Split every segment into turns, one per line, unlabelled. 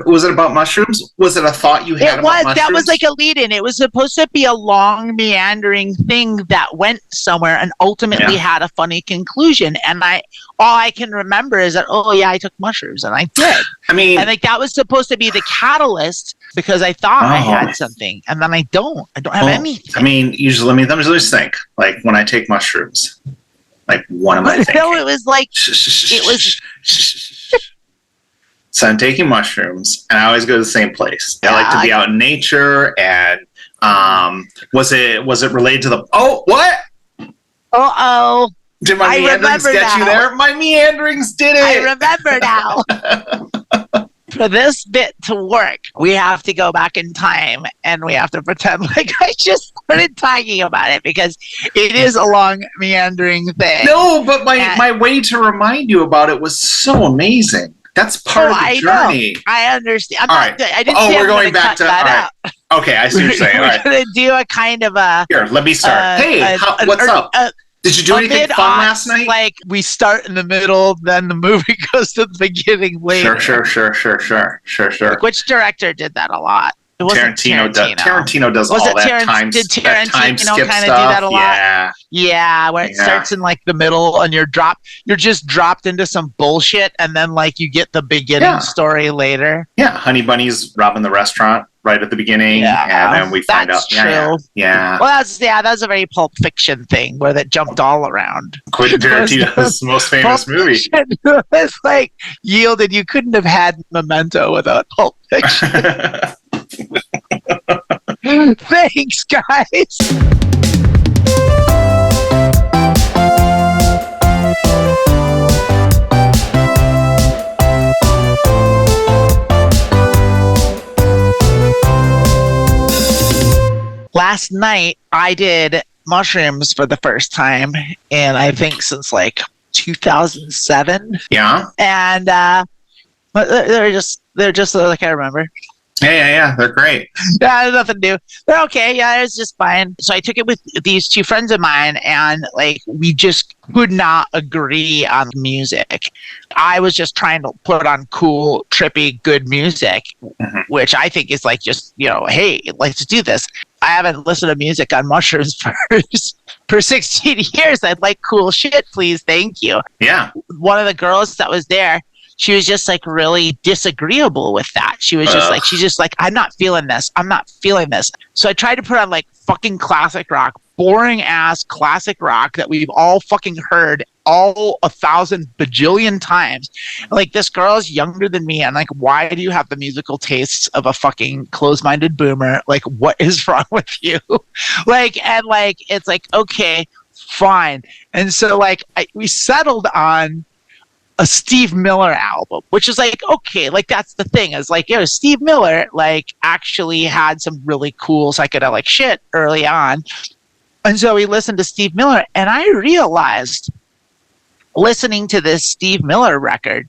Was it about mushrooms? Was it a thought you had about mushrooms?
That was like a lead-in. It was supposed to be a long, meandering thing that went somewhere and ultimately had a funny conclusion. And all I can remember is that, I took mushrooms, and I did.
I mean,
and like that was supposed to be the catalyst because I thought I had something, and then I don't. I don't have anything.
I mean, usually, let me just think. Like when I take mushrooms, like what am I thinking?
No, it was like it was.
So I'm taking mushrooms, and I always go to the same place. I like to be out in nature. And was it related to the? Oh, what? Did my meanderings get you there? My meanderings did it.
I remember now. For this bit to work, we have to go back in time, and we have to pretend like I just started talking about it because it is a long, meandering thing.
No, but my way to remind you about it was so amazing. That's part of the journey.
Know. I understand.
All right.
I didn't say
we're going back to that out. Okay, I see what you're saying. All right.
We're going to do a kind of a...
Here, let me start. What's up? Did you do anything fun last night?
Like, we start in the middle, then the movie goes to the beginning later.
Sure.
Like, which director did that a lot? It wasn't
Tarantino does all that time. Did Tarantino kind of do that a lot? Yeah, where it starts in like the middle, and you're just dropped into some bullshit, and then like you get the beginning story later. Yeah, Honey Bunny's robbing the restaurant right at the beginning, and then we find out.
True.
Yeah.
Well, that's a very Pulp Fiction thing where that jumped all around.
Quentin Tarantino's most famous movie.
It's like yielded. You couldn't have had Memento without Pulp Fiction. Thanks, guys. Last night, I did mushrooms for the first time, and I think since like 2007.
Yeah.
And they're just like I remember.
Yeah, they're great.
Yeah, there's nothing new. They're okay. Yeah, it was just fine. So I took it with these two friends of mine, and like we just could not agree on music. I was just trying to put on cool, trippy, good music, which I think is like just, hey, let's do this. I haven't listened to music on mushrooms for 16 years. I'd like cool shit, please. Thank you.
Yeah.
One of the girls that was there, she was just like really disagreeable with that. She was she's just like, I'm not feeling this. So I tried to put on like fucking classic rock, boring ass classic rock that we've all fucking heard all 1,000 bajillion times. Like, this girl is younger than me, and like, why do you have the musical tastes of a fucking closed-minded boomer? Like, what is wrong with you? It's like, okay, fine. And so like we settled on a Steve Miller album, which is like, okay, like that's the thing, is like, Steve Miller like actually had some really cool psychedelic shit early on. And so we listened to Steve Miller, and I realized listening to this Steve Miller record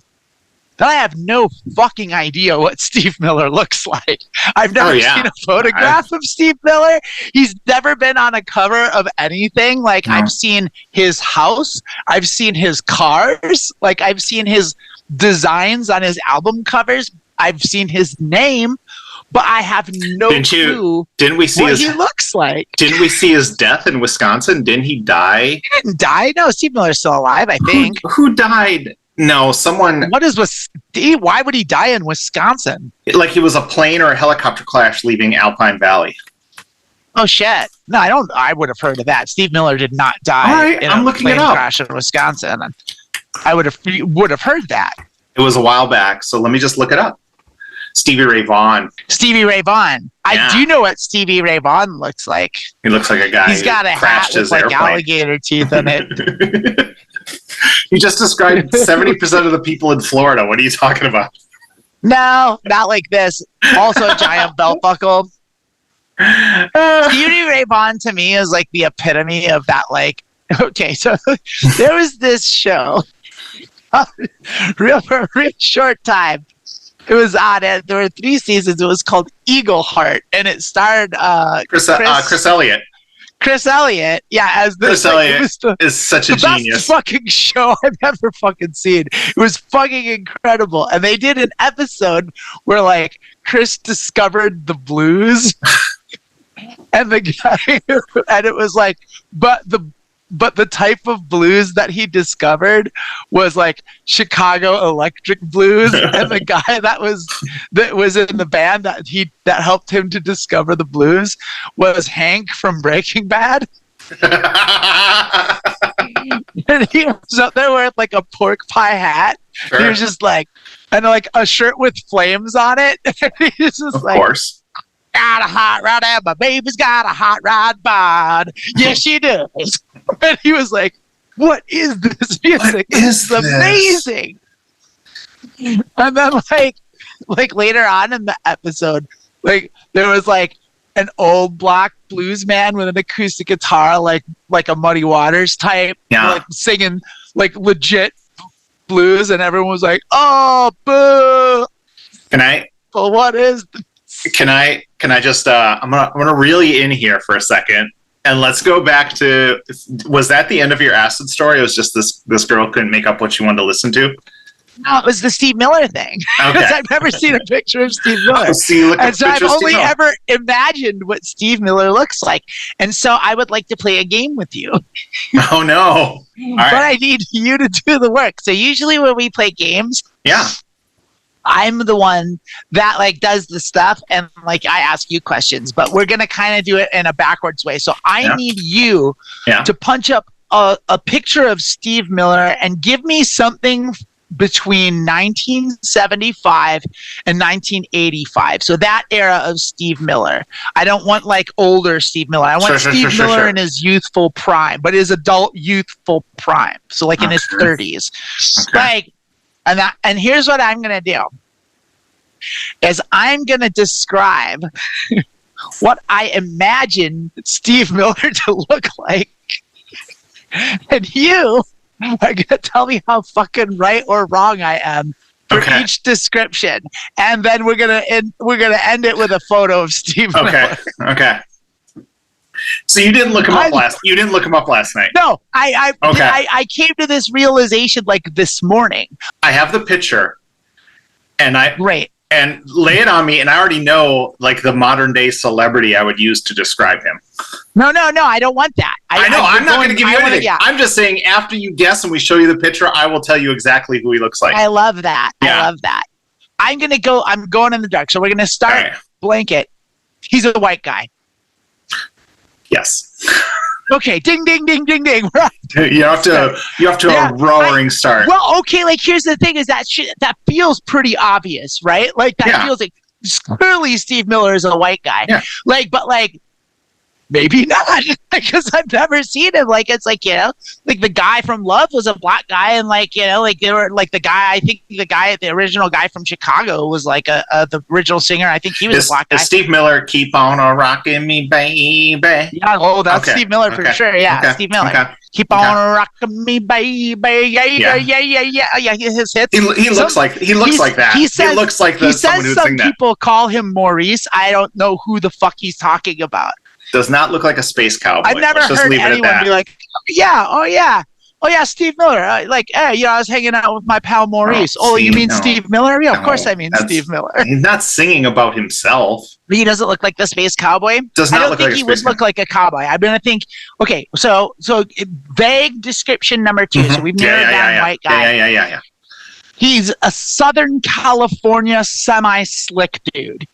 that I have no fucking idea what Steve Miller looks like. I've never seen a photograph of Steve Miller. He's never been on a cover of anything. Like, I've seen his house. I've seen his cars. Like, I've seen his designs on his album covers. I've seen his name, but I have no clue what he looks like.
Didn't we see his death in Wisconsin? Didn't he die?
He didn't die. No, Steve Miller's still alive, I think.
Who died? No, someone...
Why would he die in Wisconsin?
Like, it was a plane or a helicopter crash leaving Alpine Valley.
Oh, shit. No, I would have heard of that. Steve Miller did not die in a plane crash in Wisconsin. I would have heard that.
It was a while back, so let me just look it up. Stevie Ray Vaughan.
Yeah. I do know what Stevie Ray Vaughan looks like.
He looks like a guy
He's got a hat with like alligator teeth in it.
You just described 70% of the people in Florida. What are you talking about?
No, not like this. Also a giant belt buckle. Stevie Ray Vaughan to me is like the epitome of that, like, okay, so there was this show for a real short time. It was on it. There were 3 seasons. It was called Eagle Heart, and it starred Chris Elliott. Chris Elliott, as this.
Chris Elliott is such a genius.
Best fucking show I've ever fucking seen. It was fucking incredible, and they did an episode where like Chris discovered the blues, and the guy, and it was like, but the type of blues that he discovered was like Chicago electric blues, and the guy that was in the band that helped him to discover the blues was Hank from Breaking Bad. And he was up there wearing like a pork pie hat. Sure. He was just like, and like a shirt with flames on it. And he's just
of course.
Got a hot rod, and my baby's got a hot rod bod. Yes, she does. And he was like, "What is this music? It's amazing." And then, like later on in the episode, like there was like an old black blues man with an acoustic guitar, like a Muddy Waters type, like singing like legit blues, and everyone was like, "Oh, boo!" Well, what is?
Can I just I'm gonna reel you in here for a second, and let's go back to, was that the end of your acid story? It was just this girl couldn't make up what she wanted to listen to?
No, it was the Steve Miller thing.
Okay.
Because I've never seen a picture of Steve Miller. And so I've only ever imagined what Steve Miller looks like. And so I would like to play a game with you.
Oh no. All right.
But I need you to do the work. So usually when we play games, I'm the one that like does the stuff, and like I ask you questions, but we're gonna kind of do it in a backwards way. So I need you to punch up a picture of Steve Miller and give me something between 1975 and 1985. So that era of Steve Miller. I don't want like older Steve Miller. I want Steve Miller in his youthful prime, but his adult youthful prime. So like in his 30s. Okay. Like, and here's what I'm going to do. Is I'm going to describe what I imagine Steve Miller to look like. And you are going to tell me how fucking right or wrong I am for each description. And then we're going to end it with a photo of Steve Miller.
Okay. So you didn't look him up last night.
No, I came to this realization like this morning.
I have the picture, and
Great.
And lay it on me, and I already know like the modern day celebrity I would use to describe him.
No, I don't want that.
I know, I'm not going to give you anything. I'm just saying after you guess and we show you the picture, I will tell you exactly who he looks like.
I love that. Yeah. I love that. I'm going in the dark. So we're going to start blanket. He's a white guy.
Yes.
Okay. Ding, ding, ding, ding, ding.
You have to a roaring start.
Well, okay. Like here's the thing: is that shit that feels pretty obvious, right? Like that feels like clearly Steve Miller is a white guy. Yeah. Like, but like maybe not, because I've never seen him. Like it's like, you know, like the guy from Love was a black guy, and like, you know, like they were like the original guy from Chicago was like the original singer. I think he was a black guy.
Steve Miller, keep on rocking me, baby.
Yeah, that's Steve Miller for sure. Yeah, Steve Miller. Okay. Keep on rocking me, baby. Yeah. His hits.
He looks like that. He looks like
he says some people call him Maurice. I don't know who the fuck he's talking about.
Does not look like a space cowboy.
I've never heard anyone be like, oh yeah, Steve Miller. Like, hey, you know, I was hanging out with my pal Maurice. You mean Steve Miller? Yeah, of course I mean Steve Miller.
He's not singing about himself.
He doesn't look like the space cowboy.
I don't think
he would look like a cowboy. I'm gonna think. Okay, so vague description number 2. So we've narrowed down white guy.
Yeah.
He's a Southern California semi-slick dude.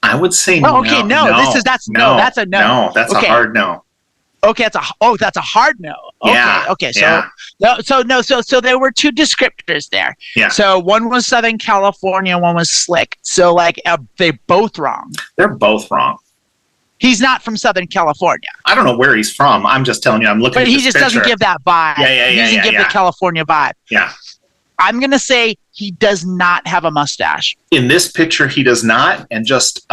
I would say
no. That's a no.
No, that's a hard no.
Okay, that's a hard no. Okay,
yeah,
okay. So there were 2 descriptors there.
Yeah.
So one was Southern California, one was slick. So like they both wrong.
They're both wrong.
He's not from Southern California.
I don't know where he's from. I'm just telling you. I'm looking.
But he just doesn't give that vibe.
Yeah.
He doesn't give the California vibe.
Yeah.
I'm gonna say he does not have a mustache.
In this picture, he does not, and just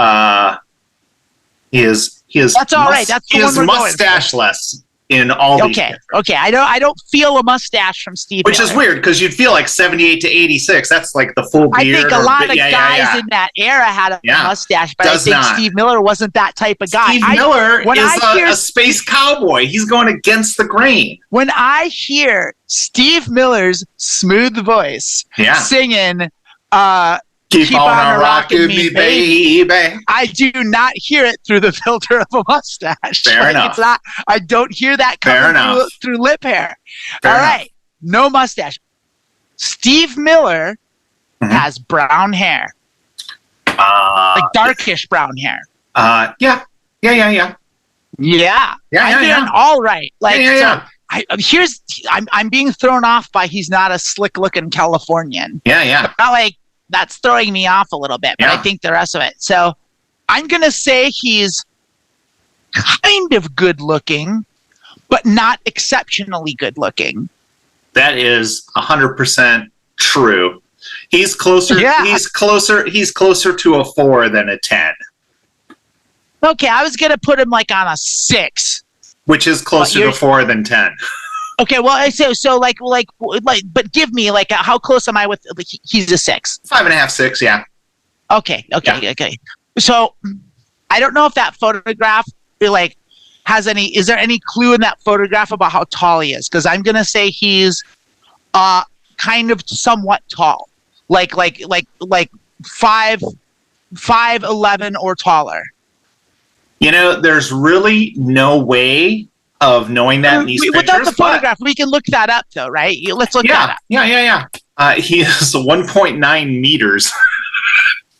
he is.
That's all right. That's the one we're
mustacheless. in all these.
Okay. I don't feel a mustache from Steve
Which
Miller.
is weird because you'd feel like 78 to 86. That's like the full beard.
I think a lot of guys in that era had a mustache, but I think Steve Miller wasn't that type of guy.
Steve Miller is a space cowboy. He's going against the grain.
When I hear Steve Miller's smooth voice singing Keep on rocking me, baby, I do not hear it through the filter of a mustache.
Fair enough.
It's not, I don't hear that coming through lip hair. All right. No mustache. Steve Miller has brown hair. Like darkish brown hair.
Yeah.
I'm doing all right. Like, I'm being thrown off by he's not a slick looking Californian.
Yeah.
Not like that's throwing me off a little bit, but I think the rest of it. So I'm going to say he's kind of good looking, but not exceptionally good looking.
That is 100% true. He's closer. Yeah. He's closer to a 4 than a 10.
Okay, I was going to put him like on a 6.
Which is closer to 4 than 10.
Okay, well, so but give me like how close am I with? Like, he's a 6.
5.5, 6, yeah.
Okay. So I don't know if that photograph like has any. Is there any clue in that photograph about how tall he is? Because I'm gonna say he's kind of somewhat tall, like 5'11" or taller.
You know, there's really no way of knowing that in these pictures.
Without the photograph, we can look that up, though, right? Let's look that up.
Yeah. He is 1.9 meters.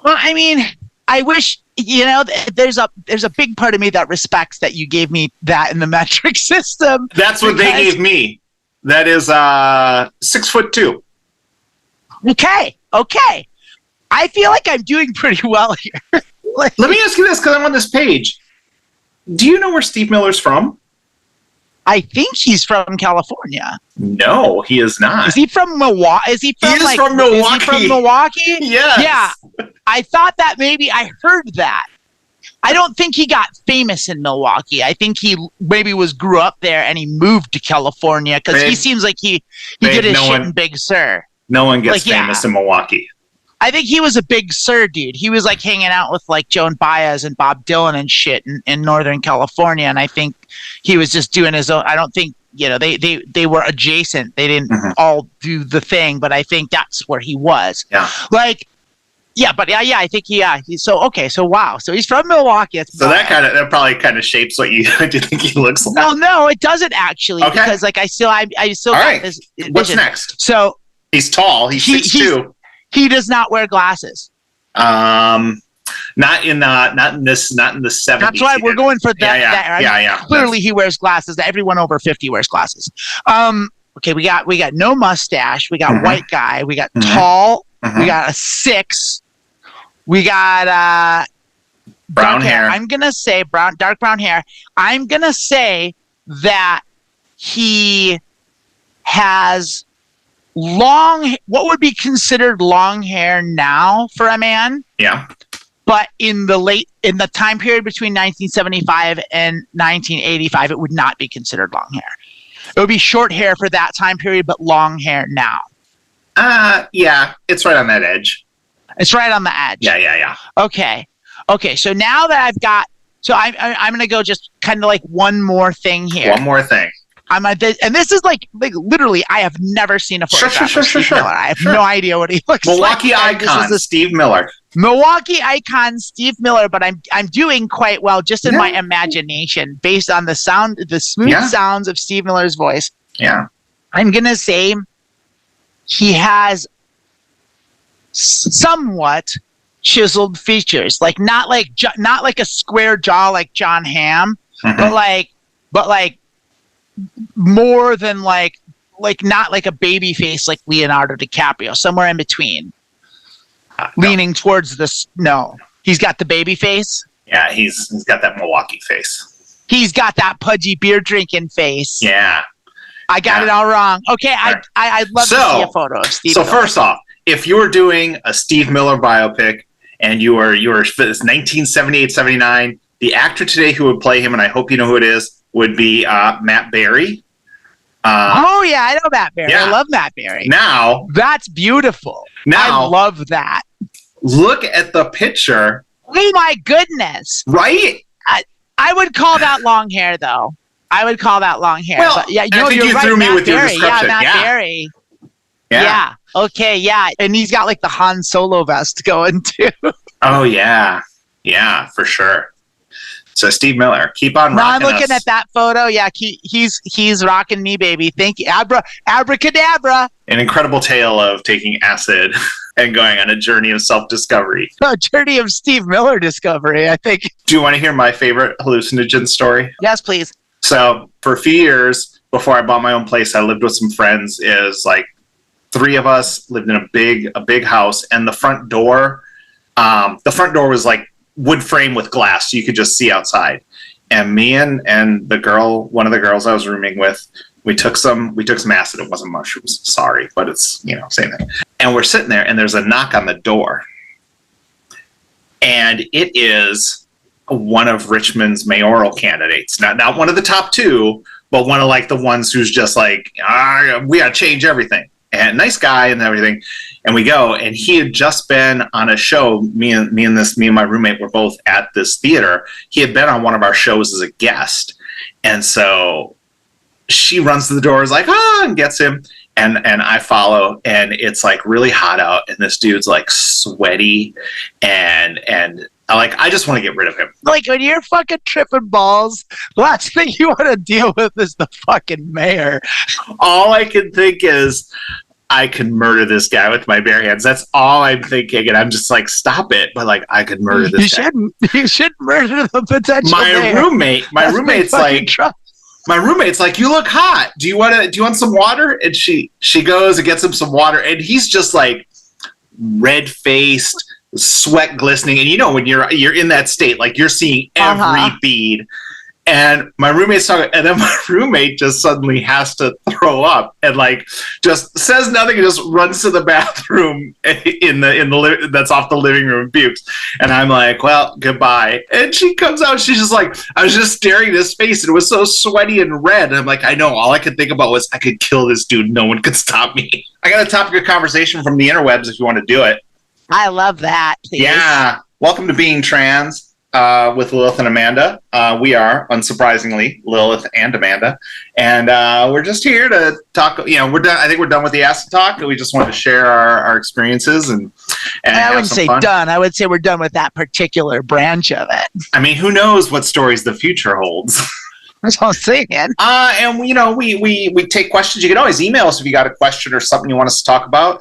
Well, I mean, I wish, there's a big part of me that respects that you gave me that in the metric system.
That's what they gave me. That is 6'2".
Okay. I feel like I'm doing pretty well here.
Let me ask you this, because I'm on this page. Do you know where Steve Miller's from?
I think he's from California.
No, he is not.
Is he from Milwaukee? Is he from Milwaukee?
Yes.
Yeah. I thought that maybe I heard that. I don't think he got famous in Milwaukee. I think he maybe grew up there and he moved to California because he seems like he did his shit in Big Sur.
No one gets famous in Milwaukee.
I think he was a Big Sur dude. He was like hanging out with like Joan Baez and Bob Dylan and shit in Northern California. And I think he was just doing his own. I don't think, they were adjacent. They didn't all do the thing, but I think that's where he was.
Yeah.
I think so wow. So he's from Milwaukee.
That probably kind of shapes what you do think he looks like.
No, it doesn't actually. Okay. Because like I still got this vision.
What's next?
So
he's tall. He's 6'2".
He does not wear glasses.
Not in the 70s.
That's why we're going for that.
Yeah.
Clearly, he wears glasses. Everyone over 50 wears glasses. Okay, we got no mustache. We got white guy. We got tall. We got a 6. We got
brown hair.
I'm gonna say dark brown hair. I'm gonna say that he has what would be considered long hair now for a man.
Yeah.
But in the time period between 1975 and 1985, it would not be considered long hair. It would be short hair for that time period, but long hair now.
Yeah, it's right on that edge.
It's right on the edge.
Yeah.
Okay. So now that I've got, I'm gonna go just kind of like one more thing here.
One more thing.
And this is like literally, I have never seen a photograph of Steve Miller. I have no idea what he looks
Milwaukee
like.
icon, Steve Miller.
Milwaukee icon, Steve Miller. But I'm doing quite well just in my imagination, based on the smooth sounds of Steve Miller's voice.
Yeah,
I'm gonna say he has somewhat chiseled features, like not like a square jaw like John Hamm, but like more than like not like a baby face like Leonardo DiCaprio, somewhere in between, leaning towards this. No, he's got the baby face.
Yeah, he's got that Milwaukee face.
He's got that pudgy beer drinking face.
Yeah,
I got it all wrong. Okay, I'd love to see a photo of Steve.
So first off, if you were doing a Steve Miller biopic and you were 1978, 79, the actor today who would play him, and I hope you know who it is would be Matt Berry.
Oh yeah, I know Matt Berry. Yeah. I love Matt Berry.
Now
that's beautiful.
Now
I love that.
Look at the picture.
Oh my goodness!
Right?
I would call that long hair, though. I would call that long hair.
Well,
but yeah,
I think you
right,
threw me
Matt
with your
Berry.
description.
Yeah, Matt Berry. Yeah. Okay. Yeah, and he's got like the Han Solo vest going too.
Oh yeah, yeah, for sure. So Steve Miller, keep on rocking.
I'm looking at that photo. Yeah, he's rocking me, baby. Thank you, abracadabra.
An incredible tale of taking acid and going on a journey of self-discovery.
A journey of Steve Miller discovery, I think.
Do you want to hear my favorite hallucinogen story?
Yes, please.
So for a few years before I bought my own place, I lived with some friends. Is like 3 of us lived in a big house, and the front door was like wood frame with glass, so you could just see outside. And me and one of the girls I was rooming with, we took some acid. It wasn't mushrooms, sorry, but it's same thing. And we're sitting there, and there's a knock on the door, and it is one of Richmond's mayoral candidates. Not one of the top 2, but one of like the ones who's just like, we gotta change everything. And nice guy and everything. And we go, and he had just been on a show. Me and my roommate were both at this theater. He had been on one of our shows as a guest. And so she runs to the door, is like, and gets him. And I follow, and it's like really hot out, and this dude's like sweaty, and I just want to get rid of him.
Like when you're fucking tripping balls, the last thing you want to deal with is the fucking mayor.
All I can think is I could murder this guy with my bare hands. That's all I'm thinking, and I'm just like, stop it. But like, I could murder this guy.
You shouldn't murder the potential mayor.
My roommate's like, you look hot. Do you want some water? And she goes and gets him some water, and he's just like red-faced, sweat glistening, and when you're in that state, like you're seeing every bead. And my roommate's talking, and then my roommate just suddenly has to throw up, and like just says nothing and just runs to the bathroom in the that's off the living room and pukes. And I'm like, well, goodbye. And she comes out, she's just like, I was just staring at his face, and it was so sweaty and red. And I'm like, I know, all I could think about was I could kill this dude. No one could stop me. I got a topic of conversation from the interwebs if you want to do it.
I love that. Please.
Yeah. Welcome to Being Trans with Lilith and Amanda. We are, unsurprisingly, Lilith and Amanda. And we're just here to talk. We're done. I think we're done with the acid talk. We just wanted to share our experierices. And
I wouldn't say fun. Done. I would say we're done with that particular branch of it.
I mean, who knows what stories the future holds?
That's what I'm saying.
And we take questions. You can always email us if you got a question or something you want us to talk about.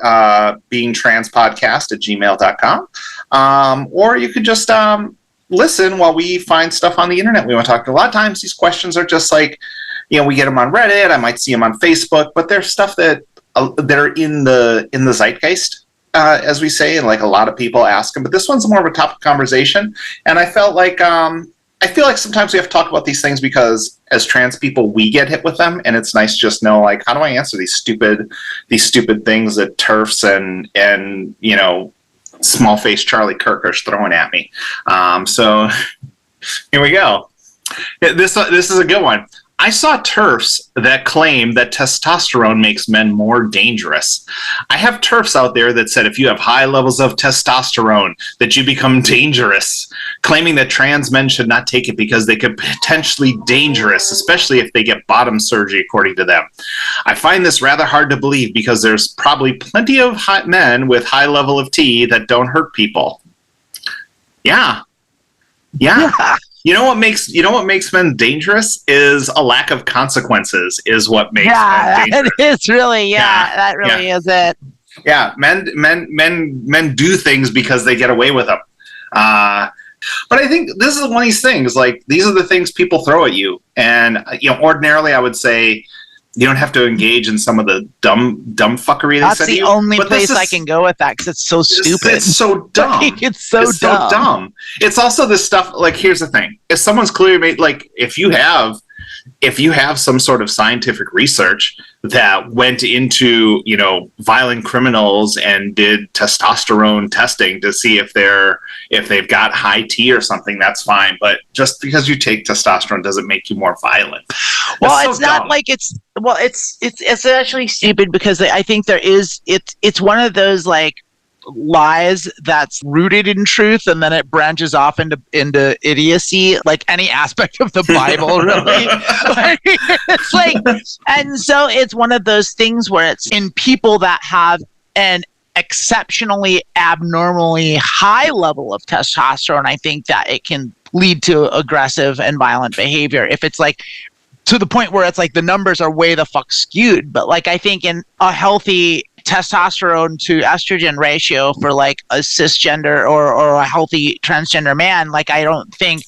beingtranspodcast@gmail.com. Or you could just listen while we find stuff on the internet we want to talk to. A lot of times these questions are just like, we get them on Reddit. I might see them on Facebook, but there's stuff that are in the zeitgeist, as we say, and like a lot of people ask them. But this one's more of a topic of conversation, and I felt like I feel like sometimes we have to talk about these things because as trans people, we get hit with them, and it's nice to just know, like, how do I answer these stupid things that TERFs and small-faced Charlie Kirk are throwing at me. So here we go. This is a good one. I saw TERFs that claim that testosterone makes men more dangerous. I have TERFs out there that said if you have high levels of testosterone, that you become dangerous, claiming that trans men should not take it because they could potentially dangerous, especially if they get bottom surgery, according to them. I find this rather hard to believe because there's probably plenty of men with high level of T that don't hurt people. Yeah. You know what makes men dangerous is a lack of consequences is what makes men dangerous.
It is really, that really is it.
Yeah, men do things because they get away with them. But I think this is one of these things, like these are the things people throw at you. And ordinarily I would say you don't have to engage in some of the dumb fuckery they
That's
said to you.
That's the only place I can go with that because it's so stupid.
It's so dumb.
It's so dumb.
It's also this stuff, like, here's the thing. If someone's clearly made, like, if you have if you have some sort of scientific research that went into, violent criminals and did testosterone testing to see if they've got high T or something, that's fine. But just because you take testosterone doesn't make you more violent.
Well, it's not like it's actually stupid, because I think it's one of those like lies that's rooted in truth, and then it branches off into idiocy, like any aspect of the Bible, really. It's like, and so it's one of those things where it's in people that have an exceptionally abnormally high level of testosterone. I think that it can lead to aggressive and violent behavior if it's like to the point where it's like the numbers are way the fuck skewed. But like, I think in a healthy testosterone to estrogen ratio for like a cisgender or a healthy transgender man, like I don't think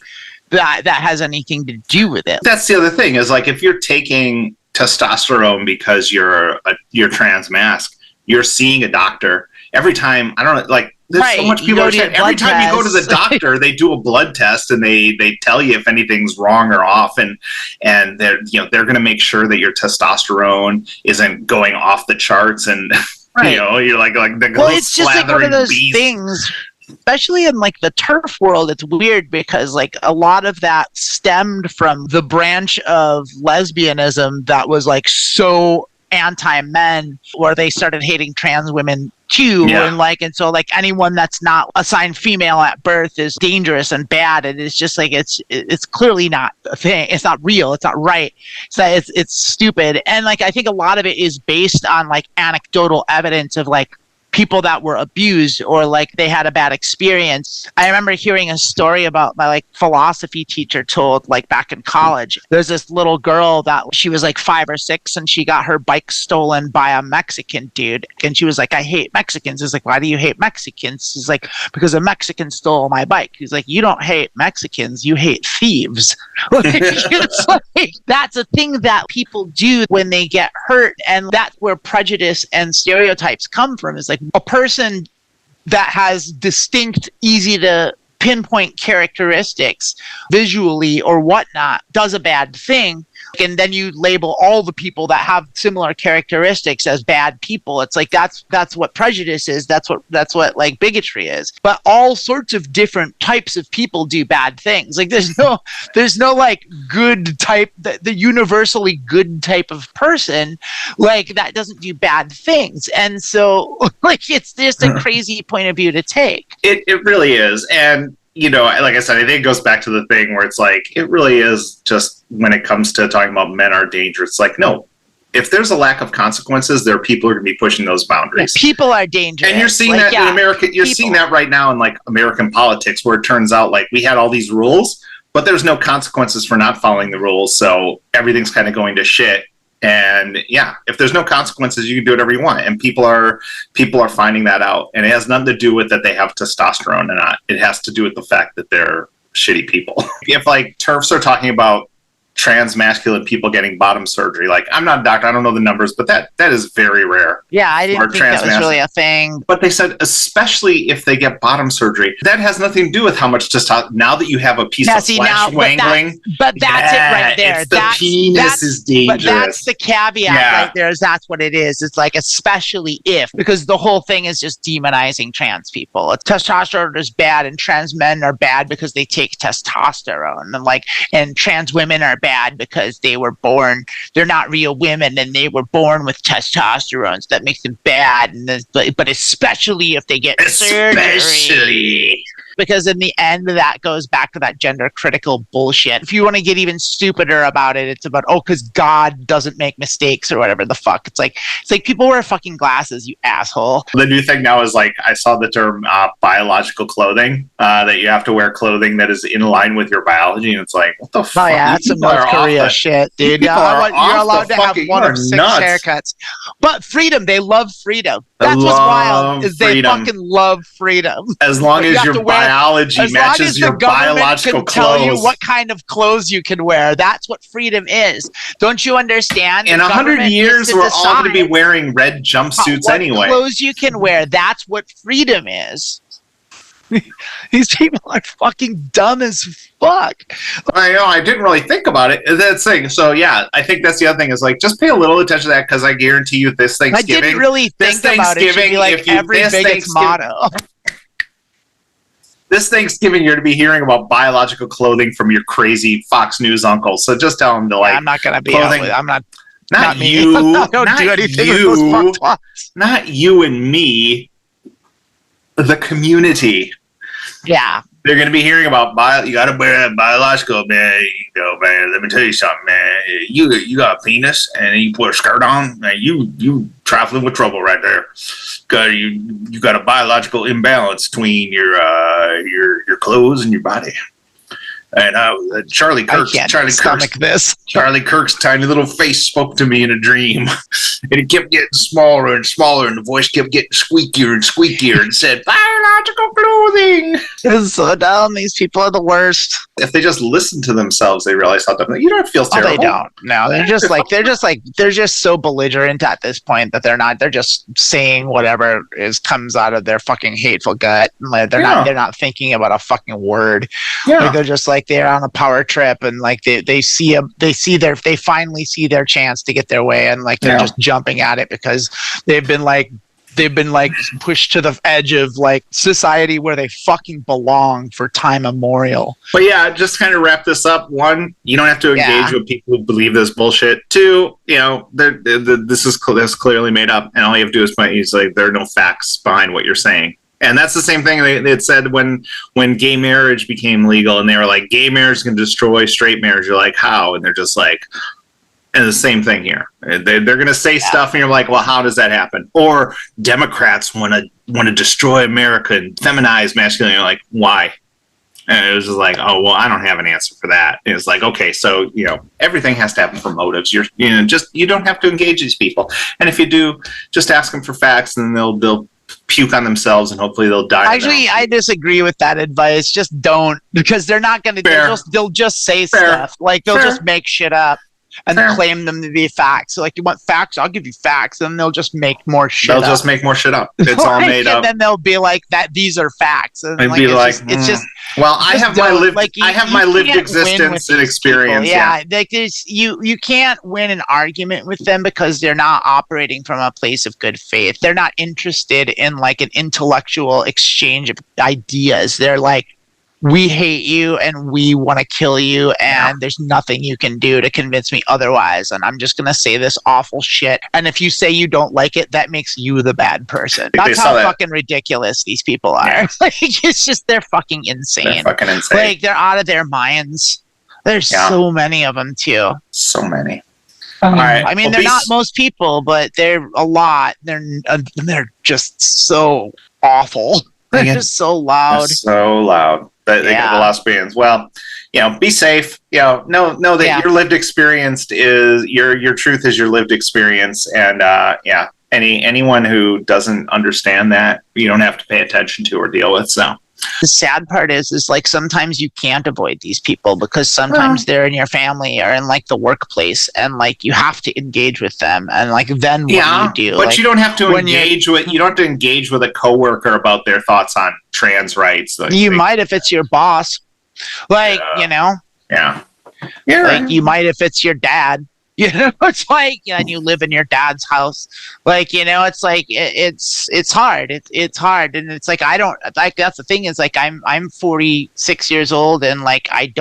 that has anything to do with it.
That's the other thing, is like if you're taking testosterone because you're trans mask, you're seeing a doctor every time. I don't know, like there's so much people are saying every time you go to the doctor, they do a blood test and they tell you if anything's wrong or off, and they're going to make sure that your testosterone isn't going off the charts, and you're like the
it's just like one of those things, especially in like the TERF world. It's weird because like a lot of that stemmed from the branch of lesbianism that was like so anti-men, where they started hating trans women too. And so like anyone that's not assigned female at birth is dangerous and bad, and it's just like it's clearly not a thing. It's not real. It's not right. So it's stupid. And like I think a lot of it is based on like anecdotal evidence of like people that were abused or like they had a bad experience. I remember hearing a story about my like philosophy teacher told like back in college. There's this little girl that she was like 5 or 6 and she got her bike stolen by a Mexican dude. And she was like, I hate Mexicans. He's like, why do you hate Mexicans? He's like, because a Mexican stole my bike. He's like, you don't hate Mexicans, you hate thieves. It's like, that's a thing that people do when they get hurt. And that's where prejudice and stereotypes come from. Is like, a person that has distinct, easy to pinpoint characteristics visually or whatnot does a bad thing, and then you label all the people that have similar characteristics as bad people. It's like that's what prejudice is. That's what like bigotry is. But all sorts of different types of people do bad things. Like there's no like good type, the universally good type of person like that doesn't do bad things. And so like it's just a crazy point of view to take.
It really is. And like I said, I think it goes back to the thing where it's like, it really is just when it comes to talking about men are dangerous. It's like, no, if there's a lack of consequences, there are people who are going to be pushing those boundaries.
People are dangerous.
And you're seeing that in America. You're seeing that right now in like American politics, where it turns out like we had all these rules, but there's no consequences for not following the rules. So everything's kind of going to shit. And if there's no consequences, you can do whatever you want. And people are finding that out. And it has nothing to do with that they have testosterone or not. It has to do with the fact that they're shitty people. If like TERFs are talking about trans masculine people getting bottom surgery, like I'm not a doctor, I don't know the numbers, but that is very rare.
Yeah, I didn't think that was really a thing.
But they said especially if they get bottom surgery, that has nothing to do with how much testosterone. Now that you have a piece of flesh wangling,
but that's it right there.
The penis is dangerous.
But that's the caveat right there. Is that's what it is. It's like especially if, because the whole thing is just demonizing trans people. Testosterone is bad, and trans men are bad because they take testosterone, and trans women are bad because they're not real women and they were born with testosterone, so that makes them bad. But especially if they get surgery. Because in the end, that goes back to that gender critical bullshit. If you want to get even stupider about it, it's about, because God doesn't make mistakes or whatever the fuck. It's like people wear fucking glasses, you asshole.
The new thing now is like, I saw the term biological clothing, that you have to wear clothing that is in line with your biology. And it's like, what the fuck?
Oh yeah, that's some North Korea shit, dude. You're allowed to have 1 of 6 haircuts. But freedom, they love freedom. That's what's wild, is they fucking love freedom.
As long as your biology matches your biological clothes.
Tell you what kind of clothes you can wear. That's what freedom is. Don't you understand?
In 100 years, we're all going to be wearing red jumpsuits anyway.
What clothes you can wear. That's what freedom is. These people are fucking dumb as fuck.
I know. I didn't really think about it. That's thing. So yeah, I think that's the other thing is like just pay a little attention to that because I guarantee you this Thanksgiving.
I didn't really think about it. It should be like every biggot's motto.
This Thanksgiving, you're to be hearing about biological clothing from your crazy Fox News uncle. So just tell them to like.
I'm not gonna be. I'm not.
Not you.
I don't do anything with those fuck-talks.
Not you and me. The community.
Yeah.
They're going to be hearing about you got to wear that biological, man. You know, man, let me tell you something, man. You got a penis and you put a skirt on, man, you traveling with trouble right there. You got a biological imbalance between your clothes and your body. And Charlie Kirk's tiny little face spoke to me in a dream, and it kept getting smaller and smaller, and the voice kept getting squeakier and squeakier, and said, "Biological clothing."
It's so dumb. These people are the worst.
If they just listen to themselves, they realize how dumb. You don't feel terrible.
Oh, they don't. No, they're just so belligerent at this point that they're not. They're just saying whatever comes out of their fucking hateful gut. They're not thinking about a fucking word. Yeah. Like they're just like they're on a power trip, and like they finally see their chance to get their way, and like they're just jumping at it because they've been pushed to the edge of like society where they fucking belong for time immemorial.
But yeah, just kind of wrap this up. One, you don't have to engage with people who believe this bullshit. Two, you know, this is clearly made up, and all you have to do is point. He's like, there are no facts behind what you're saying. And that's the same thing they had said when gay marriage became legal, and they were like, gay marriage can destroy straight marriage. You're like, how? And they're just like, and the same thing here. They're going to say stuff, and you're like, well, how does that happen? Or Democrats want to destroy America and feminize masculinity. You're like, why? And it was just like, oh, well, I don't have an answer for that. And it's like, okay, so, you know, everything has to happen for motives. You don't have to engage these people. And if you do, just ask them for facts, and they'll puke on themselves, and hopefully they'll die.
Actually, I disagree with that advice. Just don't, because they're not going to. They'll just say stuff like they'll just make shit up and claim them to be facts. So like, you want facts? I'll give you facts, and they'll just make more shit.
They'll just make more shit up. It's all made up.
And then they'll be like, "That these are facts." And
like, it's just. Well, I have my lived existence and experience.
Yeah, like you can't win an argument with them because they're not operating from a place of good faith. They're not interested in like an intellectual exchange of ideas. They're like, we hate you and we want to kill you, and there's nothing you can do to convince me otherwise, and I'm just going to say this awful shit, and if you say you don't like it, that makes you the bad person. That's how fucking ridiculous these people are. Yeah. Like, it's just, they're fucking insane.
They're fucking insane.
Like, they're out of their minds. There's so many of them too.
So many. All right.
I mean, they're not most people, but they're a lot. They're just so awful. They're just so loud.
So loud. They get the lost bands. Well, you know, be safe. You know that your lived experience is your truth is your lived experience, and anyone who doesn't understand that, you don't have to pay attention to or deal with. So
the sad part is like sometimes you can't avoid these people because sometimes they're in your family or in like the workplace, and like you have to engage with them, and like then what do you do?
But like, you don't have to engage with a coworker about their thoughts on trans rights. Like,
you might if it's your boss, like you know.
Yeah.
Like you might if it's your dad. You know, it's like, and you live in your dad's house. Like, you know, it's like it's hard. It's hard, and it's like I don't like. That's the thing is like I'm 46 years old, and like I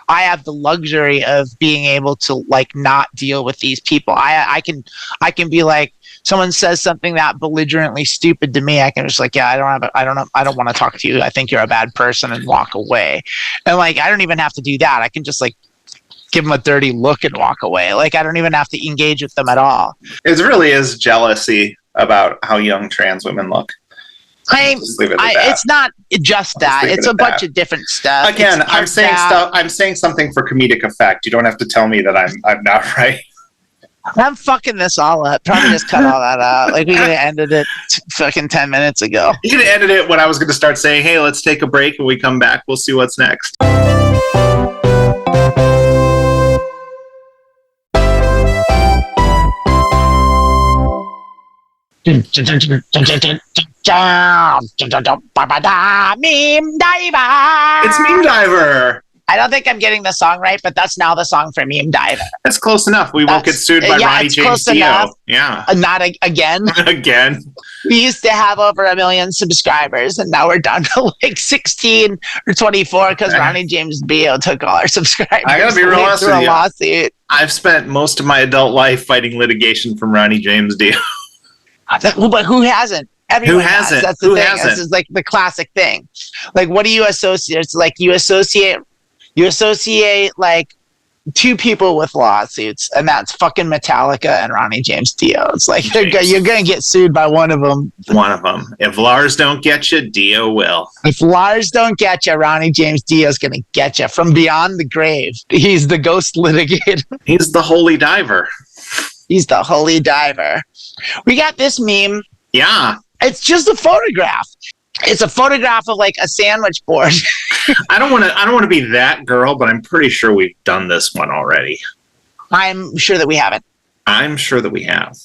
have the luxury of being able to like not deal with these people. I can be like, someone says something that belligerently stupid to me, I can just like, I don't want to talk to you. I think you're a bad person, and walk away. And like I don't even have to do that. I can just like give them a dirty look and walk away. Like I don't even have to engage with them at all.
It really is jealousy about how young trans women look.
It's not just that. It's a bunch of different stuff.
Again, I'm saying something for comedic effect. You don't have to tell me that I'm not right.
I'm fucking this all up. Probably just cut all that out. Like we could have ended it fucking 10 minutes ago.
You could have ended it when I was going to start saying, "Hey, let's take a break. When we come back, we'll see what's next."
Meme Diver.
It's Meme Diver.
I don't think I'm getting the song right, but that's now the song for Meme Diver.
That's close enough. We won't get sued by Ronnie James Dio. Yeah.
Not again.
Again.
We used to have over 1 million subscribers, and now we're down to like 16 or 24 because Ronnie James Dio took all our subscribers.
I gotta be real honest with you.
Lawsuit.
I've spent most of my adult life fighting litigation from Ronnie James Dio.
But who hasn't? Everyone
who hasn't?
Has. That's the thing. This is like the classic thing. Like, what do you associate? It's like you associate like two people with lawsuits, and that's fucking Metallica and Ronnie James Dio. It's like you're gonna get sued by one of them.
One of them. If Lars don't get you, Dio will.
If Lars don't get you, Ronnie James Dio's gonna get you from beyond the grave. He's the ghost litigator.
He's the holy diver.
He's the holy diver. We got this meme.
Yeah.
It's just a photograph. It's a photograph of like a sandwich board.
I don't want to be that girl, but I'm pretty sure we've done this one already.
I'm sure that we haven't.
I'm sure that we have.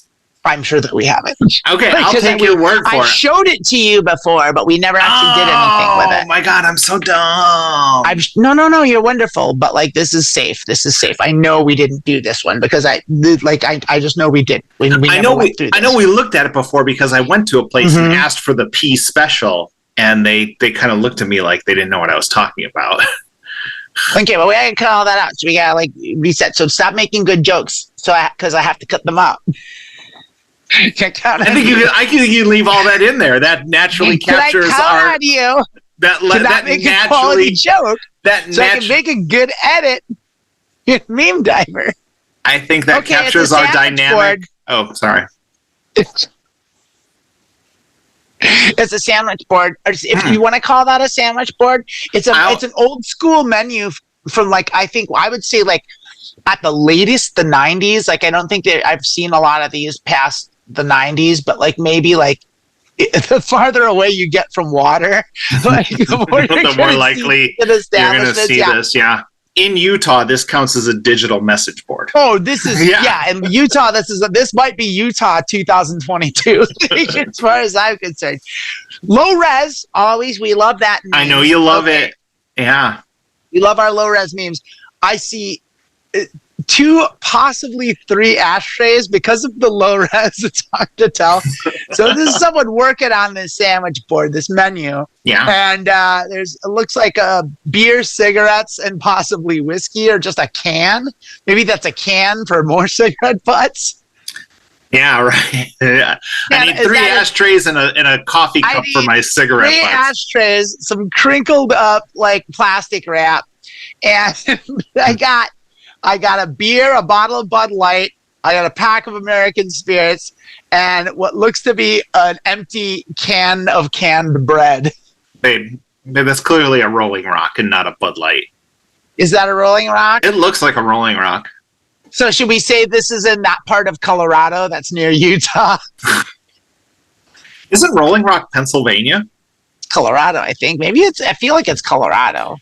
I'm sure that we haven't.
Okay, I'll take your word for it.
I showed it to you before, but we never actually did anything with it.
Oh my God, I'm so dumb.
No, you're wonderful. But like, this is safe. This is safe. I know we didn't do this one because I just know we did. I know we looked at it before because I went to a place and asked for the P special, and they kind of looked at me like they didn't know what I was talking about. Okay, well, we gotta cut all that out. So we gotta like reset. So stop making good jokes. Because I have to cut them out. I think
you leave all that in there. That naturally captures our.
You?
That
make a quality joke.
I
can make a good edit. Meme Diver.
I think that captures our dynamic. Board. Oh, sorry.
It's a sandwich board. If you want to call that a sandwich board, it's an old school menu from like I would say like at the latest the 90s. Like I don't think that I've seen a lot of these past the 90s, but like maybe like the farther away you get from water, like, the more likely you're going to see this. Yeah. In Utah, this counts as a digital message board. Oh, this is in Utah. This might be Utah 2022, as far as I'm concerned. Low res, always. We love that. Meme. I know you love it. Yeah, we love our low res memes. I see 2, possibly 3 ashtrays because of the low res. It's hard to tell. So this is someone working on this sandwich board, this menu. Yeah. And it looks like beer, cigarettes, and possibly whiskey, or just a can. Maybe that's a can for more cigarette butts. Yeah, right. I need 3 ashtrays and a coffee cup for my cigarette butts. 3 ashtrays, some crinkled up like plastic wrap, and I got a beer, a bottle of Bud Light, I got a pack of American Spirits, and what looks to be an empty can of canned bread. Babe, that's clearly a Rolling Rock and not a Bud Light. Is that a Rolling Rock? It looks like a Rolling Rock. So should we say this is in that part of Colorado that's near Utah? Isn't Rolling Rock Pennsylvania? Colorado, I think. Maybe I feel like it's Colorado.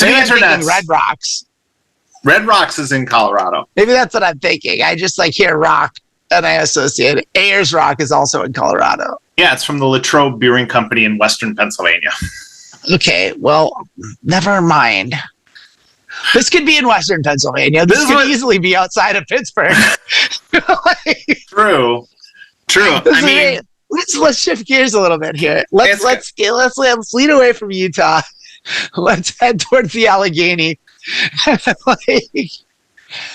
Maybe I'm thinking Red Rocks. Red Rocks is in Colorado. Maybe that's what I'm thinking. I just like hear rock and I associate it. Ayers Rock is also in Colorado. Yeah, it's from the Latrobe Brewing Company in Western Pennsylvania. Okay, well, never mind. This could be in Western Pennsylvania. This could easily be outside of Pittsburgh. True. I mean, let's shift gears a little bit here. Let's lead away from Utah. Let's head towards the Allegheny.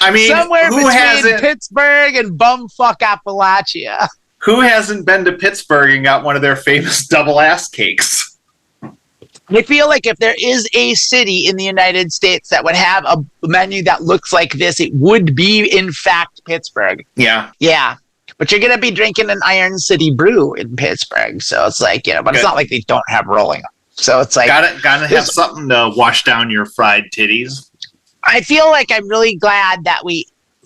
I mean, somewhere between Pittsburgh and bumfuck Appalachia. Who hasn't been to Pittsburgh and got one of their famous double ass cakes? I feel like if there is a city in the United States that would have a menu that looks like this, it would be, in fact, Pittsburgh. Yeah. Yeah. But you're going to be drinking an Iron City brew in Pittsburgh. So it's like, but it's not like they don't have rolling. So it's like gotta have something to wash down your fried titties. I feel like I'm really glad that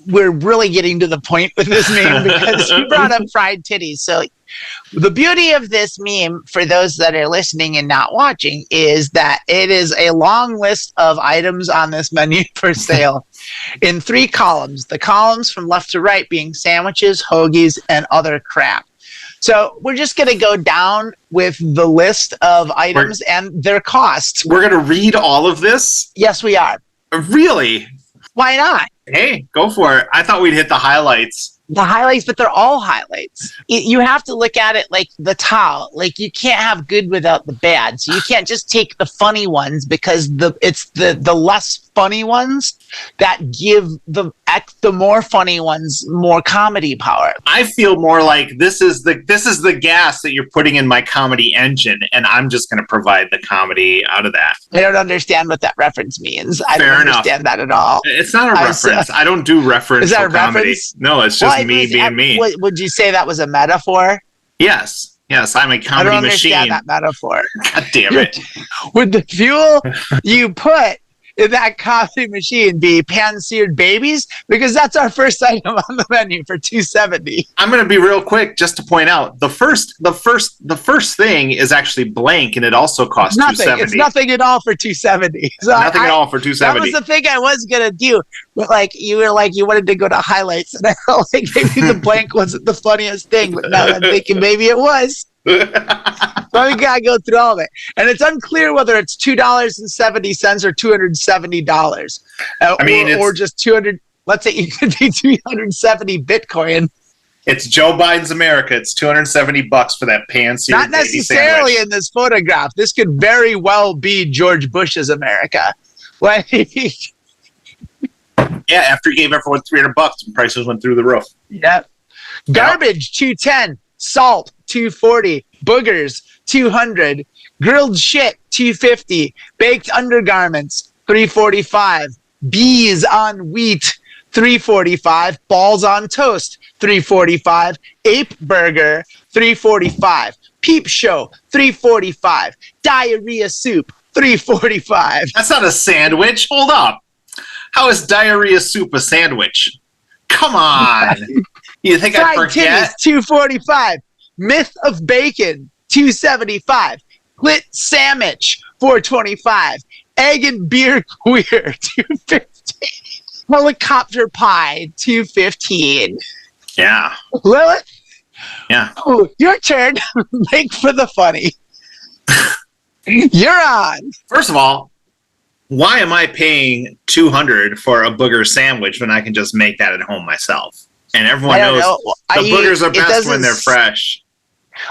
we're really getting to the point with this meme because you brought up fried titties. So the beauty of this meme, for those that are listening and not watching, is that it is a long list of items on this menu for sale in 3 columns. The columns from left to right being sandwiches, hoagies, and other crap. So we're just going to go down with the list of items and their costs.
We're going to read all of this?
Yes, we are.
Really?
Why not?
Hey, go for it. I thought we'd hit the highlights.
The highlights, but they're all highlights. You have to look at it like the towel. Like you can't have good without the bad. So you can't just take the funny ones because it's the less funny ones that give the more funny ones more comedy power.
I feel more like this is the gas that you're putting in my comedy engine, and I'm just going to provide the comedy out of that.
I don't understand what that reference means. I don't understand that at all.
It's not a reference. I don't do reference.
Is that a
comedy.
Reference?
No, it's just me being me.
Would you say that was a metaphor?
Yes, I'm a comedy machine. I don't understand
that metaphor.
God damn it!
Would the fuel you put in that coffee machine be pan-seared babies? Because that's our first item on the menu for $2.70.
I'm going to be real quick just to point out the first thing is actually blank, and it also costs $2.70.
It's nothing at all for $2.70. So
nothing at all for $2.70.
That was the thing I was going to do. But like you were like you wanted to go to highlights, and I felt like maybe the blank wasn't the funniest thing. But now I'm thinking maybe it was. So we gotta go through all of it, and it's unclear whether it's $2.70 or $270. Or just 200. Let's say it could be 270 Bitcoin.
It's Joe Biden's America. It's $270 for that pan-seared
Not necessarily
sandwich.
In this photograph. This could very well be George Bush's America. Like,
yeah, after he gave everyone $300, and prices went through the roof.
Yep. Garbage $2.10. Salt $2.40, boogers $200, grilled shit $2.50, baked undergarments $3.45, bees on wheat $3.45, balls on toast $3.45, ape burger $3.45, peep show $3.45, diarrhea soup $3.45.
That's not a sandwich. Hold up. How is diarrhea soup a sandwich? Come on. You think I forget?
$2.45. Myth of bacon, $2.75. Clit sandwich, $4.25. Egg and beer queer, $2.50. Helicopter pie, $2.15.
Yeah.
Lilith?
Yeah.
Oh, your turn. Make for the funny. You're on.
First of all, why am I paying $200 for a booger sandwich when I can just make that at home myself? And everyone knows the boogers are best when they're fresh.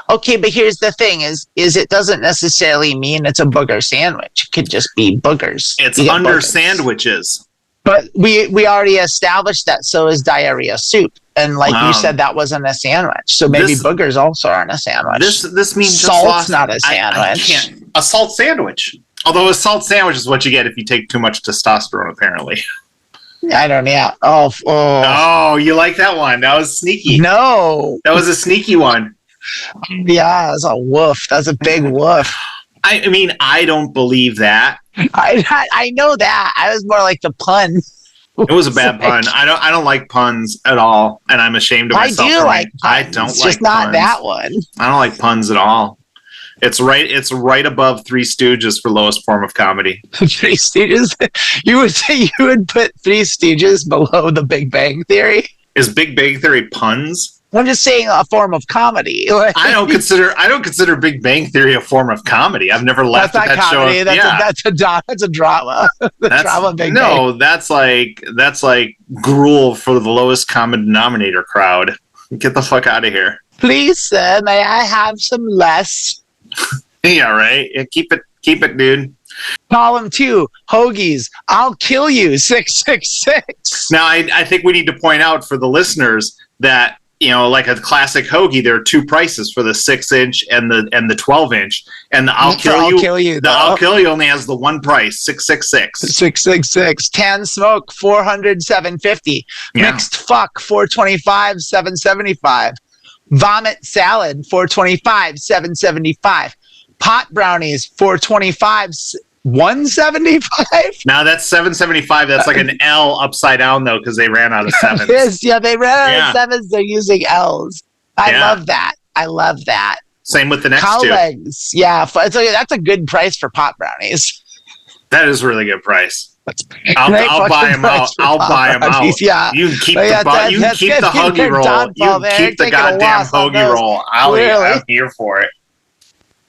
Okay, but here's the thing: is it doesn't necessarily mean it's a booger sandwich. It could just be boogers.
It's under boogers. Sandwiches.
But we already established that. So is diarrhea soup, and like you said, that wasn't a sandwich. So maybe boogers also aren't a sandwich.
This means
salt's not a sandwich.
A salt sandwich. Although a salt sandwich is what you get if you take too much testosterone, apparently.
I don't know.
Oh, you like that one? That was sneaky.
No,
that was a sneaky one.
Yeah, that's a woof. That's a big woof.
I mean, I don't believe that.
I know that. I was more like the pun.
It was a bad pun. I don't like puns at all, and I'm ashamed of myself.
I do like puns.
I don't
it's
like
just not
puns.
That one.
I don't like puns at all. It's right above Three Stooges for lowest form of comedy.
Three Stooges? You would say you would put Three Stooges below The Big Bang Theory?
Is Big Bang Theory puns?
I'm just saying a form of comedy.
I don't consider Big Bang Theory a form of comedy. I've never laughed at that
comedy.
show.
That's a drama. Drama Big Bang.
That's like gruel for the lowest common denominator crowd. Get the fuck out of here.
Please, sir, may I have some less?
Yeah, right. Yeah, keep it, dude.
Column 2, hoagies. I'll kill you. 666.
Now, I think we need to point out for the listeners that, you know, like a classic hoagie, there are two prices for the 6-inch and the 12-inch, and the I'll kill you only has the one price, 666.
666. Tan smoke, 400, 750.
Yeah.
Mixed fuck, 425, 775. Vomit salad, 425, 775. Pot brownies, 425, 175.
Now that's 775. That's like an L upside down though, because they ran out of sevens.
Yes, yeah, they ran out of sevens. They're using L's. I love that.
Same with the next
cow
two.
Legs. Yeah, that's a good price for pot brownies.
That is a really good price. I'll buy them out. I'll buy them out.
Yeah.
You can keep the hoagie roll. You can keep the goddamn hoagie roll. I'm here for it.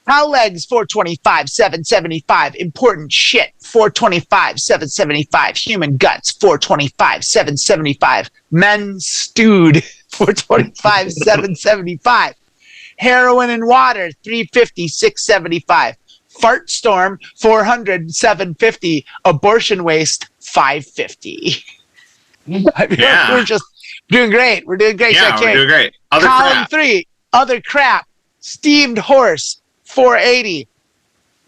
Cow legs, $4.25, $7.75. Important shit, $4.25, $7.75. Human guts, $4.25, $7.75. Men stewed, $4.25, $7.75. Heroin and water, $3.50, $6.75. Fart storm, $400, $7.50. Abortion waste, $5.50.
Yeah.
We're just doing great. We're doing great.
Yeah, we're doing great.
Column 3, other crap. Steamed horse, $4.80.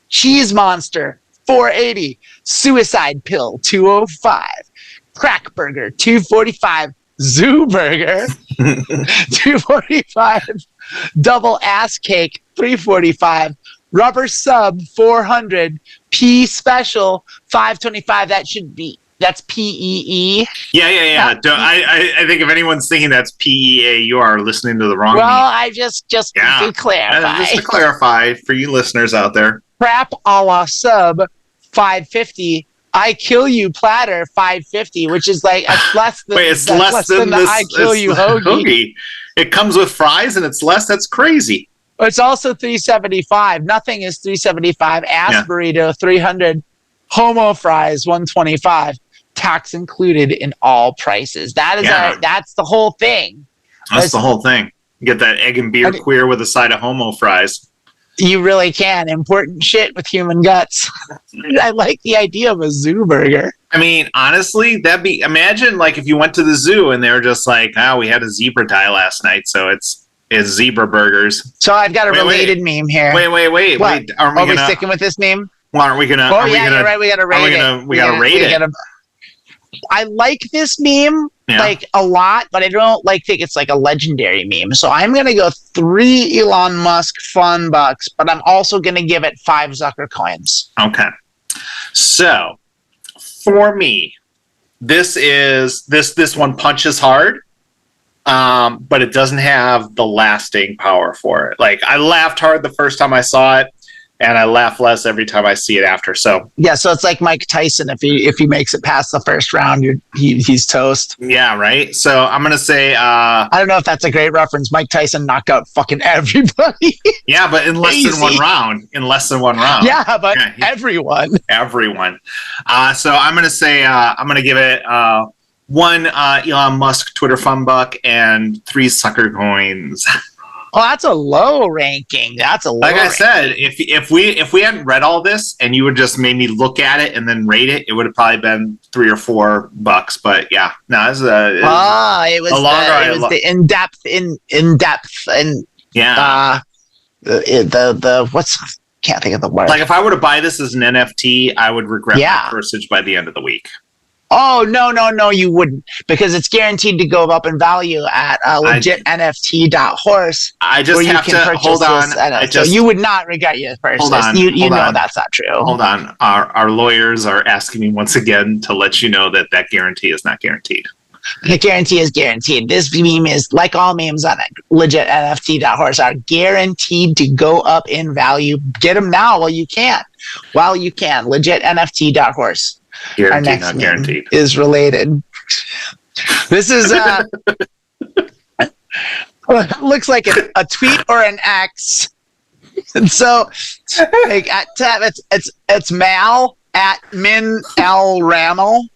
Cheese monster, $4.80. Suicide pill, $2.05. Crack burger, $2.45. Zoo burger, $2.45. Double ass cake, $3.45. Rubber sub, $400. P special, $5.25. That's PEE.
Yeah. I think if anyone's thinking that's PEA, you are listening to the wrong.
Well, I just to clarify.
Just to clarify for you listeners out there.
Crap a la sub, $5.50. I kill you platter, $5.50, which is like less than.
Wait, it's less than
the I kill you hoagie.
It comes with fries and it's less. That's crazy.
It's also $3.75. Nothing is $3.75. Ass burrito, $300. Homo fries, $125. Tax included in all prices. That's the whole thing.
That's the whole thing. You get that egg and beer queer with a side of homo fries.
You really can. Important shit with human guts. I like the idea of a zoo burger.
I mean, honestly, imagine like if you went to the zoo and they were just like, we had a zebra die last night, so it's zebra burgers.
So I've got a related meme here.
Wait.
Are we sticking with this meme?
Well, aren't we gonna?
Oh, you're right. We gotta rate it.
We gotta rate it.
I like this meme like a lot, but I don't think it's like a legendary meme. So I'm gonna go 3 Elon Musk fun bucks, but I'm also gonna give it 5 Zucker coins.
Okay. So for me, this one punches hard, but it doesn't have the lasting power for it. Like I laughed hard the first time I saw it. And I laugh less every time I see it after. So
so it's like Mike Tyson. If he makes it past the first round, he's toast.
Yeah, right. So I'm gonna say I
don't know if that's a great reference. Mike Tyson knocked out fucking everybody.
Yeah, but in less than one round.
Yeah, but everyone.
So I'm gonna say I'm gonna give it 1 Elon Musk Twitter fun buck and 3 sucker coins.
Oh, that's a low ranking. Like
I said, if we hadn't read all this and you would just made me look at it and then rate it, it would have probably been $3 or $4. But yeah, no, it was
the in depth and can't think of the word.
Like if I were to buy this as an NFT, I would regret my purchase by the end of the week.
Oh, no, you wouldn't, because it's guaranteed to go up in value at legitnft.horse.
I just have to hold on.
So you would not regret your purchase. You know that's not true.
Hold on. Our lawyers are asking me once again to let you know that guarantee is not guaranteed.
The guarantee is guaranteed. This meme is, like all memes on legitnft.horse, are guaranteed to go up in value. Get them now while you can. Legitnft.horse.
Guaranteed,
our next
not guaranteed.
Is related. This is looks like a tweet or an X, and so like at it's Mal at Min L Rammel,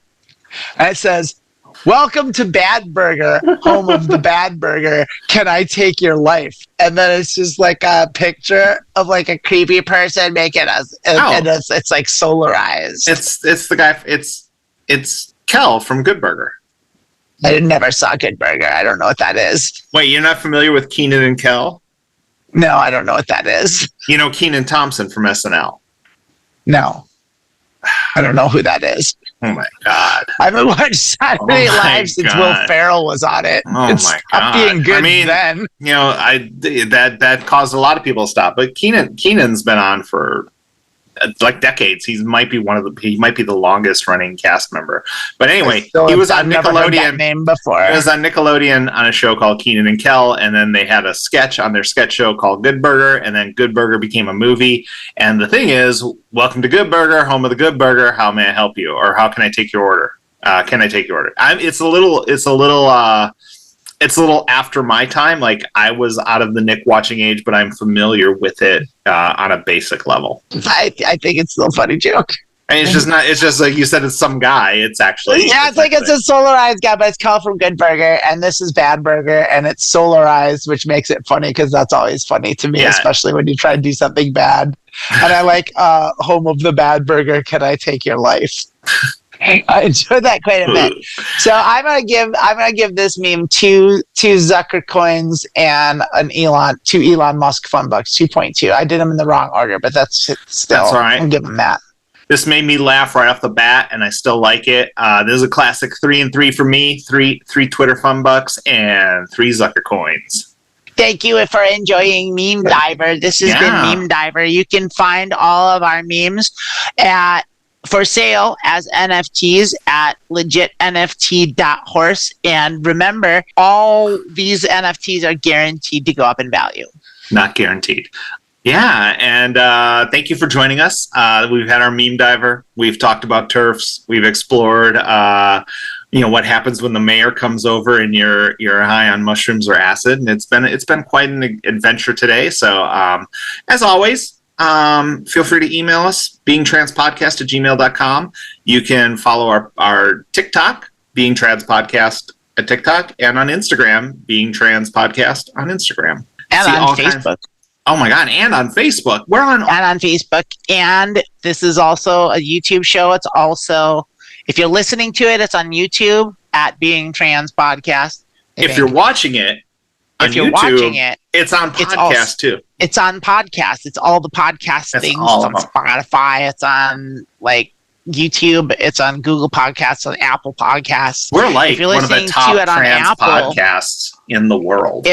and it says, "Welcome to Bad Burger, home of the Bad Burger. Can I take your life?" And then it's just like a picture of like a creepy person making us, and it's like solarized.
It's the guy. It's Kel from Good Burger.
I never saw Good Burger. I don't know what that is.
Wait, you're not familiar with Keenan and Kel?
No, I don't know what that is.
You know Keenan Thompson from SNL?
No, I don't know who that is.
Oh my God!
I haven't watched Saturday Night Live since Will Ferrell was on it.
Oh my God!
Being good then.
You know, that caused a lot of people to stop. But Keenan's been on for like decades. He might be the longest running cast member. But anyway, he was on Nickelodeon.
Name before.
He was on Nickelodeon on a show called Keenan and Kel, and then they had a sketch on their sketch show called Good Burger, and then Good Burger became a movie. And the thing is, welcome to Good Burger, home of the Good Burger. How may I help you? Or how can I take your order? Can I take your order? It's a little after my time. Like, I was out of the Nick watching age, but I'm familiar with it on a basic level.
I think it's still a funny joke.
And it's just like you said, it's some guy. It's actually.
Yeah, it's a solarized guy, but it's called from Good Burger, and this is Bad Burger, and it's solarized, which makes it funny because that's always funny to me, especially when you try to do something bad. And I like home of the Bad Burger. Can I take your life? I enjoyed that quite a bit. So I'm gonna give this meme two Zucker coins and two Elon Musk fun bucks, 2.2. I did them in the wrong order, but that's all right. I'm giving that.
This made me laugh right off the bat, and I still like it. This is a classic 3 and 3 for me. Three Twitter fun bucks and 3 Zucker coins.
Thank you for enjoying Meme Diver. This has been Meme Diver. You can find all of our memes for sale as NFTs at legitnft.horse. And remember, all these NFTs are guaranteed to go up in value.
Not guaranteed. Yeah, and thank you for joining us. We've had our Meme Diver. We've talked about TERFs. We've explored, what happens when the mayor comes over and you're high on mushrooms or acid. And it's been quite an adventure today. So as always, feel free to email us, beingtranspodcast@gmail.com. You can follow our TikTok, Being Trans Podcast at TikTok, and on Instagram, Being Trans Podcast on Instagram.
And on Facebook.
Oh my God, and on Facebook.
And on Facebook. And this is also a YouTube show. It's also, if you're listening to it, it's on YouTube at Being Trans Podcast.
If you're watching it, it's on podcast too.
It's on podcast. It's all the podcast things. It's on Spotify. It's on YouTube. It's on Google Podcasts, on Apple Podcasts.
We're like one of the top trans podcasts in the world.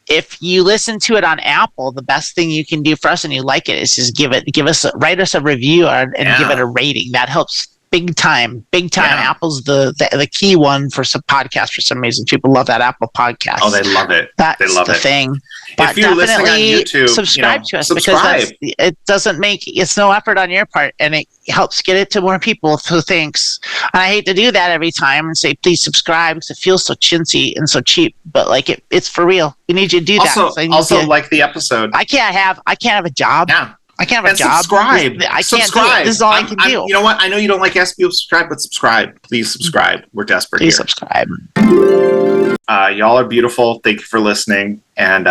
If you listen to it on Apple, the best thing you can do for us, and you like it, is just write us a review and give it a rating. That helps big time. Yeah. Apple's the key one for some podcasts. For some reason, people love that Apple podcast.
Oh, they love it.
That's the thing.
But if you're listening on YouTube,
subscribe to us because it's no effort on your part, and it helps get it to more people. So thanks. And I hate to do that every time and say please subscribe because it feels so chintzy and so cheap, but it's for real. We need you to do that.
Also, like the episode.
I can't have a job.
Yeah.
I can't have a job.
Subscribe.
I can't do it. This is all I can do.
You know what? I know you don't like asking people to subscribe, but subscribe. Please subscribe. We're desperate
Please subscribe.
Y'all are beautiful. Thank you for listening. And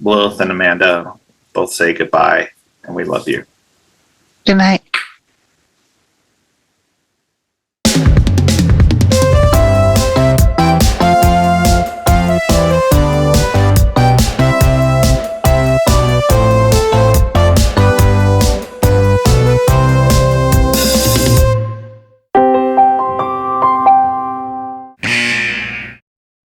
Lilith and Amanda both say goodbye, and we love you.
Good night.